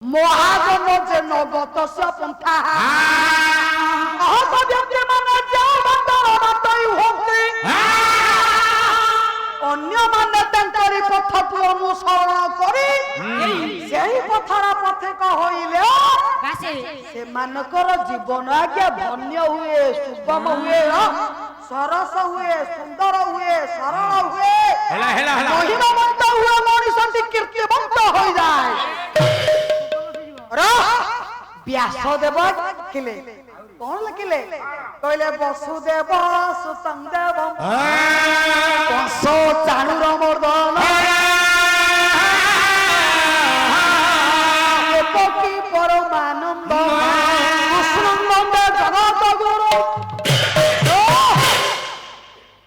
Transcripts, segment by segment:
মহাজন যে নগতস্য পন্থা আহত ব্যক্তি মানে যাও বান্দর বান্দই হতে অন্য মানে তাঙ্করি পথକୁ অনুসরণ করি সেই পথর পথিক হইলে সেমানকর জীবন আগে ধন্য হুয়ে সুগম হুয়ে সরস হুয়ে সুন্দর হুয়ে সরল হুয়ে মহিমাবন্ত হুয়ে মଣିষটি কীর্তিবন্ত হয়ে যায়। ব্যাসদেব লিখিলে কোন লিখিলে কইলে বসুদেব সুতং দেব কংস চাণুর মর্দন কি পরমানন্দ কৃষ্ণনন্দ জগত গুরু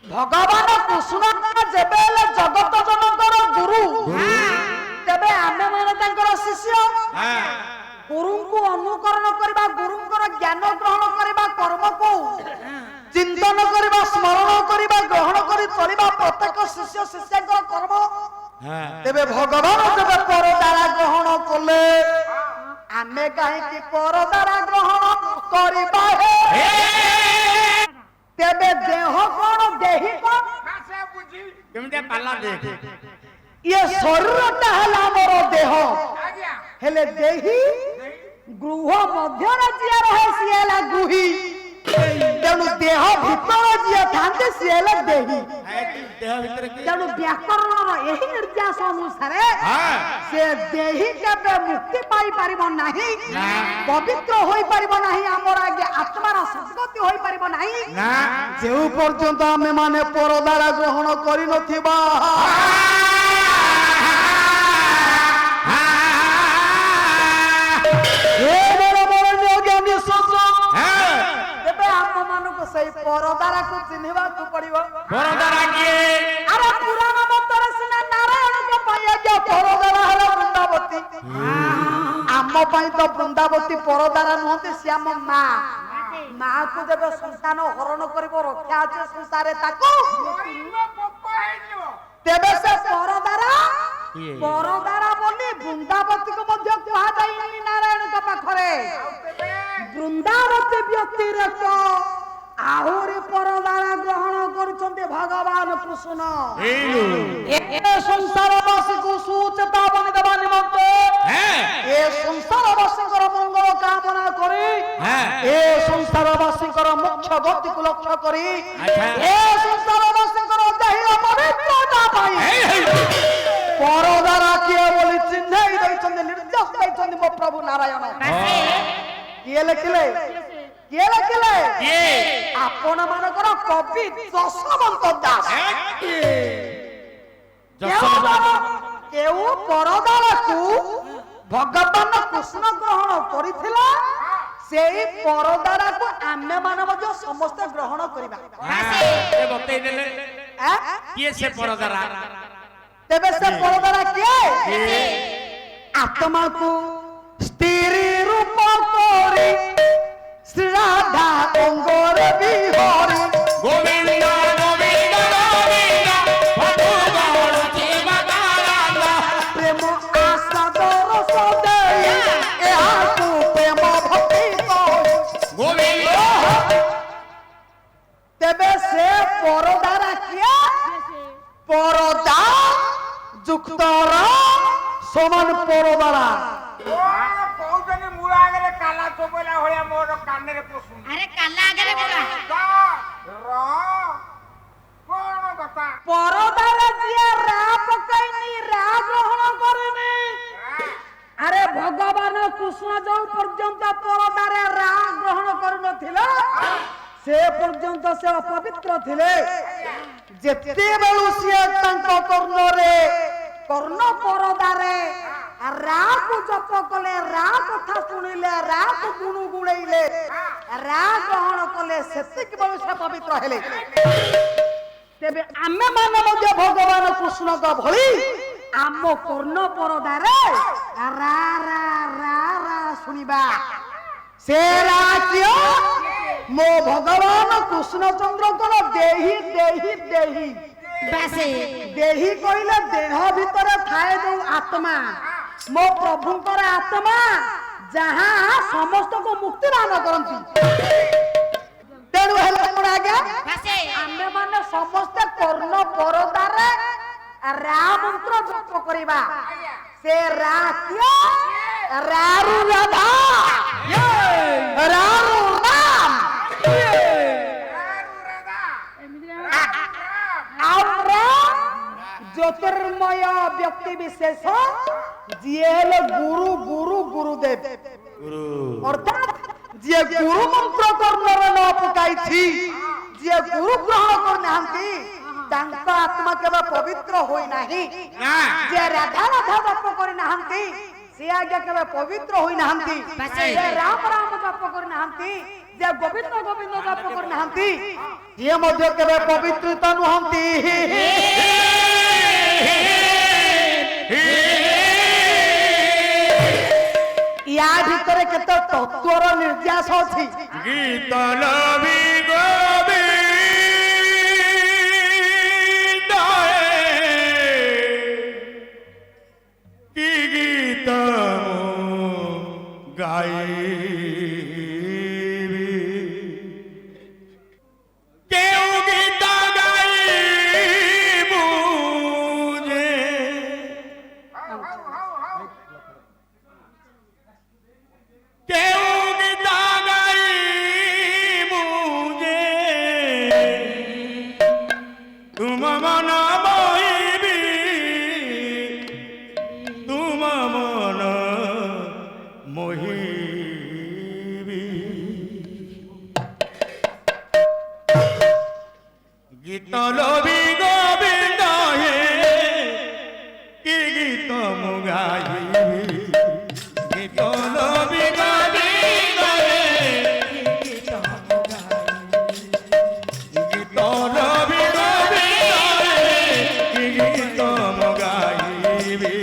ভগবান কৃষ্ণ যেবে জগত জনকর গুরু তেবে ଆମେ ମାନେ ତାଙ୍କର ଶିଷ୍ୟ ଗୁରୁଙ୍କୁ ଅନୁକରଣ କରିବା ଗୁରୁଙ୍କର ଜ୍ଞାନ ଗ୍ରହଣ କରିବା କର୍ମକୁ ଚିନ୍ତନ କରିବା ସ୍ମରଣ କରିବା ଗ୍ରହଣ କରି ଚଳିବା ପ୍ରତ୍ୟେକ ଶିଷ୍ୟ ଶିଷ୍ୟଙ୍କର କର୍ମ। ତେବେ ଭଗବାନ ଯେବେ ପରଦାରା ଗ୍ରହଣ କଲେ ଆମେ କାହିଁକି ପରଦାରା ଗ୍ରହଣ କରିବା ତେବେ ଦେହ କଣ ଦେହି କଣ ये शरीरटा है मोर देह हेले देही गृह मध्य जिया रहे सीएला गुही तेणु देह भीतर जिया थांते सीएला देही तेणु व्याकरण यही निर्देश अनुसार से देही केबे मुक्ति पाई परिबो नाही पवित्र होई परिबो नाही हमर आगे आत्मार सद्गति होई परिबो नाही जेउ पर्यंत आमे माने परदारा ग्रहण करि नथिबा परदारा को चिन्हवा को पड़िबो परदारा किए अरे पुराण मंत्र सिना नारायण को पाया गया परदारा हला वृंदावती आम पई तो वृंदावती परदारा नहते श्याम मां मां को जब संतान हरण करबो रक्षा আছে संसारे ताको तेबे से परदारा बोली वृंदावती को मध्य कहा जाइनी नारायण का पाखरे वृंदावती व्यतिरेक आहुरी परदारा ग्रहण करछन्ते भगवान कृष्ण ए संसारवासी को सुचेतावनी देवा निमंते ए संसारवासी कर मंगल कामना करी ए संसारवासी कर मोक्ष गति को लक्ष्य करी ए संसारवासी कर देह पवित्रता पाई परदारा किए बोली चिन्हई दैछन्ते निर्देश दैछन्ते मो प्रभु नारायण किए लिखिले किए लिखिले आपण मानकर कवि दशवंत दास केउ परदारा को भगवान कृष्ण ग्रहण करिथिला सेही परदारा को आमे मानव जो समस्त ग्रहण करिबा ए बतै देले किए से परदारा तेबे से परदारा किए आत्मा को स्थिर रूप करी श्री राधा अंगोर बिहारी गोविंद गोविंद गोविंद प्रभु गौर जीवगानंद प्रेम आस्वादर सदै एहाकु प्रेम भक्ति को गोविंद तेबे से परदारा किया परदा जुक्तर समान परदारा काला चोबला होया मोर काने रे पोसु अरे काला आगे बोला कोन बता परदारा जिया रा पकाइनी रा ग्रहण करनी अरे भगवान कृष्ण जो पर्यंत परदारा रा ग्रहण करनथिला से पर्यंत से अपवित्र थिले जेते बेलु से तांक कर्ण परदारे रा को जप कले रा कथा सुनिले रा को गुणु गुणैले रा ग्रहण कले सेतिक बेलु से पवित्र हेले तेबे आमे माने मध्य भगवान कृष्ण का भली आम कर्ण परदारे रा रा रा रा सुनिबा से राज्य मो भगवान कृष्ण चंद्र को देही देही देही बासे देही कइले देह भीतर थाए जो आत्मा ମୋ ପ୍ରଭୁଙ୍କର ଆତ୍ମା ଯାହା ସମସ୍ତଙ୍କୁ ମୁକ୍ତି ଦାନ କରନ୍ତି। ତେଣୁ ହେଲେ କଣ ଆଜ୍ଞା, ଆମେ ମାନେ ସମସ୍ତେ କର୍ଣ୍ଣ ପରଦାରେ ରା ମନ୍ତ୍ର ଜପ କରିବା। ସେ ରା କିଏ? ରାରୁ ରାଧା, ରାରୁ ରାମ, ଆଉ ଜ୍ୟୋତିର୍ମୟ ବ୍ୟକ୍ତି ବିଶେଷ ଯିଏ ହେଲେ ଗୁରୁ ଗୁରୁ ଗୁରୁଦେବ। ଅର୍ଥାତ୍ ଯିଏ ଗୁରୁ ମନ୍ତ୍ର କର୍ଣ୍ଣରେ ନ ପକାଇଛି, ଯିଏ ଗୁରୁ ଗ୍ରହଣ କରିନାହାନ୍ତି, ତାଙ୍କ ଆତ୍ମା କେବେ ପବିତ୍ର ହୋଇନାହିଁ। ଯିଏ ରାଧା ରାଧା ଜପ କରିନାହାନ୍ତି, ସେ ଆଜ୍ଞା କେବେ ପବିତ୍ର ହୋଇନାହାନ୍ତି। ଯେ ରାମ ରାମ ଜପ କରିନାହାନ୍ତି, ଯେ ଗୋବିନ୍ଦ ଗୋବିନ୍ଦ ଜପ କରିନାହାନ୍ତି, ସିଏ ମଧ୍ୟ କେବେ ପବିତ୍ରିତ ନୁହନ୍ତି। ୟା ଭିତରେ କେତେ ତତ୍ଵର ନିର୍ଯାସ ଅଛି। ଗୀତ ଲବି ଗୋବିନ୍ଦ କି ଗୀତ ଗାଇବି, କେଉଁ ଗୀତ ଗାଇବୁ ଯେ কেউ গীতা গাইবু যে তুম মন বহিবি, তুম মন মোহিবি। গীত লবি গোবিন্দ হে কি গীত মু গাইবি, গীত লবি গোবিন্দ হে গীত লবি গোবিন্দ হে কি গীত মু গাইবি।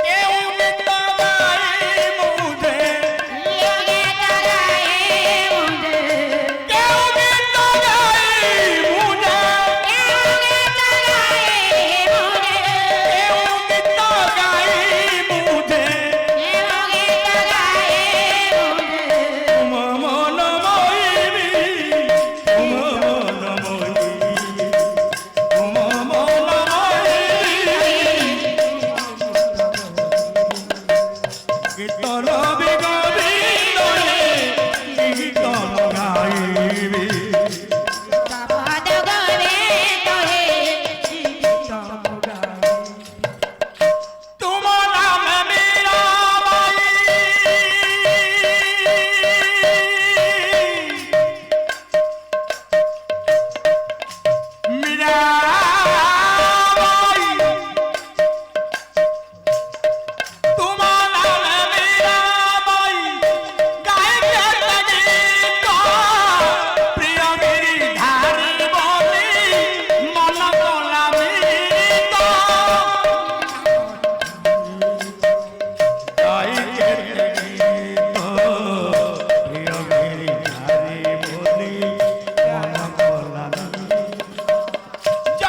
কেউ গীত গাইবু যে, কেউ গীত গাইবু যে, কেউ গীত গাইবু যে, তুম মন মোহিবি, তুম মন মোহিবি, তুম মন মোহিবি। গীত লবি গোবিন্দ হে কি গীত গাইবি। তুম নাম মীরাবাই, মীরাবাই, তুম নাম মীরাবাই, গাইতে গীত প্রিয় গিরিধারী বলি মন কলা মীত। গাইতে গীত প্রিয় গিরিধারী বলি মন কলা মীত।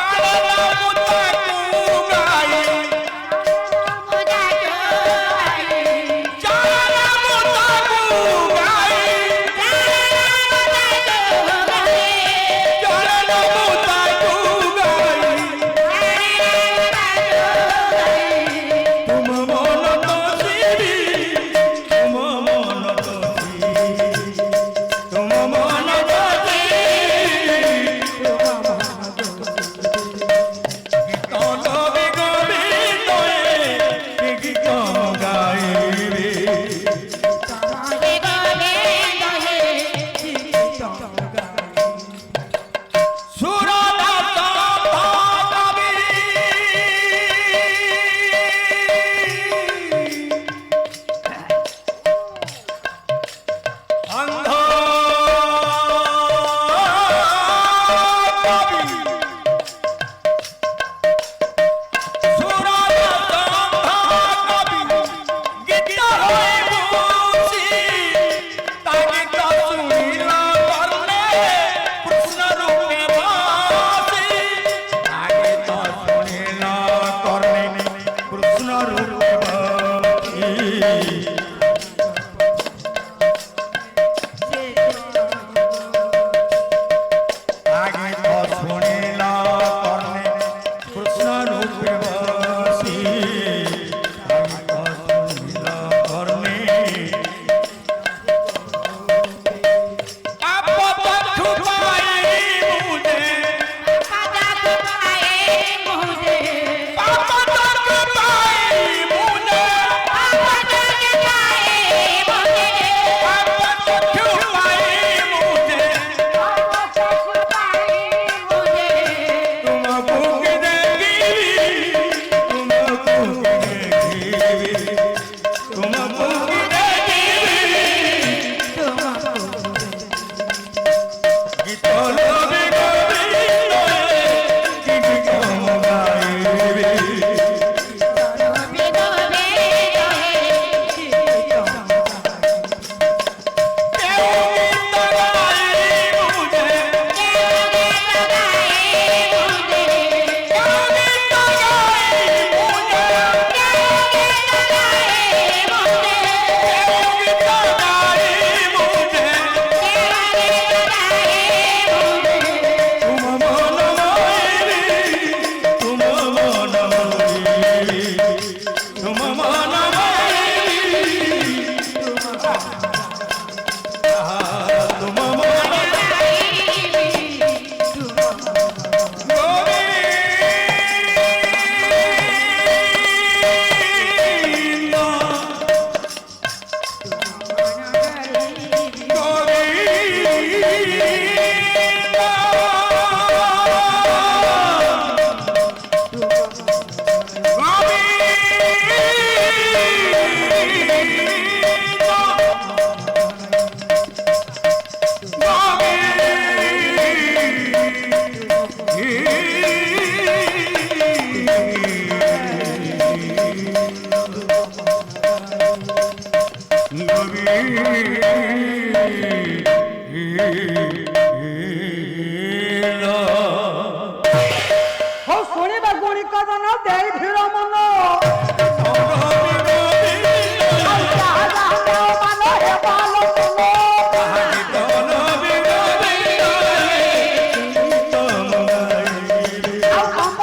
ଭଜନ ଦେଇ ଭିଡ଼ ମନ ଆଉ